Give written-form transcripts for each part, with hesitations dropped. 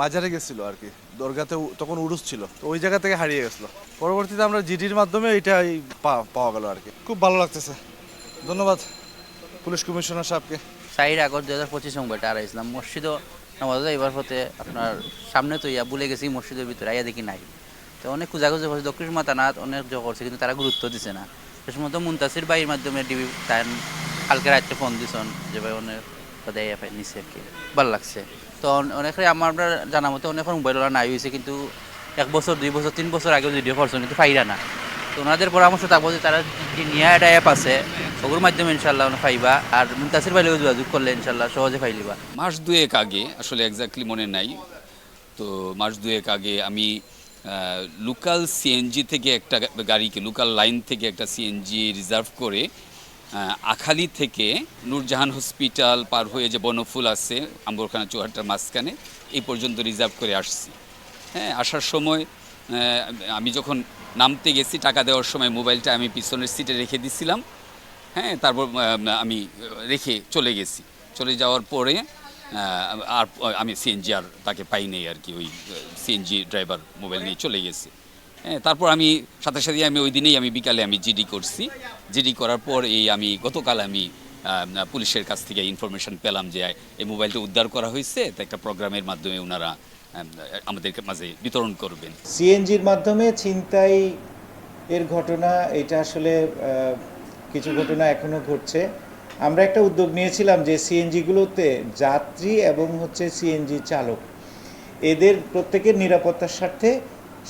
মাজারে গেছিল আর কি, দরগাতে তখন উরুস ছিল, তো ওই জায়গা থেকে হারিয়ে গেছিলো। পরবর্তীতে আমরা জিডির মাধ্যমে এটাই পাওয়া গেল আর কি। খুব ভালো লাগতেছে। ধন্যবাদ পুলিশ কমিশনার সাহেবকে। 4 আগস্ট 2025 নম্বরটা আর ইসলাম মসজিদও নামাজ এবার হতে আপনার সামনে তো ইয়া ভুলে গেছি মসজিদের ভিতরে আইয়া দেখি নাই। তো অনেক খোঁজাখুঁজি করছে, দক্ষিণ মাতানাথ অনেক জো করছে, কিন্তু তারা গুরুত্ব দিছে না। সে সময় তো মুনতাসির ভাইয়ের মাধ্যমে ডিবি তাই কালকে রাত্রে ফোন দিছেন যে ভাই অনেক কথা নিছে আর কি, ভালো লাগছে। তো অনেকে আমার জানা মতো অনেক মোবাইল ওরা নাই হয়েছে, কিন্তু 1 বছর 2 বছর 3 বছর আগে ভিডিও করছেন কিন্তু ফাইরা না। তো ওনাদের পরামর্শ থাকবো যে তারা যে নিয়া একটা অ্যাপ আছে ওগুলোর মাধ্যমে ইনশাল্লাহ পাইবা, আর মুনতাসির ভাইলেও যোগাযোগ করলে ইনশাল্লাহ সহজে পাইলিবা। মাস দুয়েক আগে, আসলে এক্স্যাক্টলি মনে নাই, তো মাস দুয়েক আগে আমি লোকাল সিএনজি থেকে একটা গাড়িকে, লোকাল লাইন থেকে একটা সিএনজি রিজার্ভ করে আখালি থেকে নূরজাহান হসপিটাল পার হয়ে যে বনফুল আছে আম্বরখানা চুয়াহাটার মাঝখানে, এই পর্যন্ত রিজার্ভ করে আসছি। হ্যাঁ, আসার সময় আমি যখন নামতে গেছি টাকা দেওয়ার সময় মোবাইলটা আমি পিছনের সিটে রেখে দিছিলাম। হ্যাঁ, তারপর আমি রেখে চলে গেছি। চলে যাওয়ার পরে আর আমি সিএনজি আর তাকে পাই নাই আর কি, ওই সিএনজি ড্রাইভার মোবাইল নিয়ে চলে গেছে। হ্যাঁ, তারপর আমি সাথে সাথে আমি ওই দিনেই আমি বিকালে আমি জিডি করছি। জিডি করার পর আমি গতকাল আমি পুলিশের কাছ থেকে ইনফরমেশন পেলাম যে এই মোবাইলটা উদ্ধার করা হয়েছে, তো একটা প্রোগ্রামের মাধ্যমে ওনারা আমাদের মাঝে বিতরণ করবেন। সিএনজির মাধ্যমে ছিনতাই এর ঘটনা, এটা আসলে কিছু ঘটনা এখনও ঘটছে। আমরা একটা উদ্যোগ নিয়েছিলাম যে সিএনজিগুলোতে যাত্রী এবং সিএনজি চালক এদের প্রত্যেকের নিরাপত্তার স্বার্থে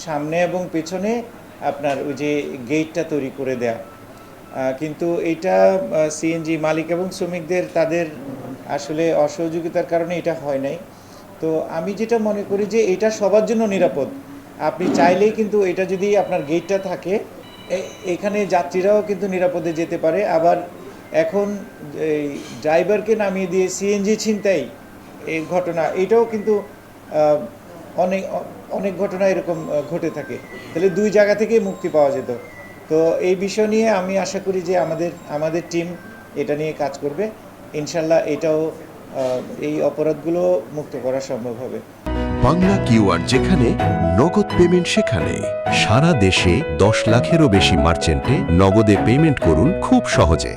সামনে এবং পেছনে আপনার ওই যে গেটটা তৈরি করে দেয়া, কিন্তু এটা সিএনজি মালিক এবং শ্রমিকদের তাদের আসলে অসহযোগিতার কারণে এটা হয় নাই। তো আমি যেটা মনে করি যে এটা সবার জন্য নিরাপদ। আপনি চাইলেই কিন্তু এটা যদি আপনার গেটটা থাকে, এখানে যাত্রীরাও কিন্তু নিরাপদে যেতে পারে। আবার এখন এই ড্রাইভারকে নামিয়ে দিয়ে সিএনজি ছিনতাই এই ঘটনা, এটাও কিন্তু অনেক অনেক ঘটনা এরকম ঘটে থাকে। তাহলে দুই জায়গা থেকেই মুক্তি পাওয়া যেত। তো এই বিষয় নিয়ে আমি আশা করি যে আমাদের টিম এটা নিয়ে কাজ করবে। ইনশাল্লাহ এটাও এই অপরাধগুলো মুক্ত করা সম্ভব হবে। বাংলা কিউআর, যেখানে নগদ পেমেন্ট সেখানে। সারা দেশে 10 লাখেরও বেশি মার্চেন্টে নগদে পেমেন্ট করুন খুব সহজে।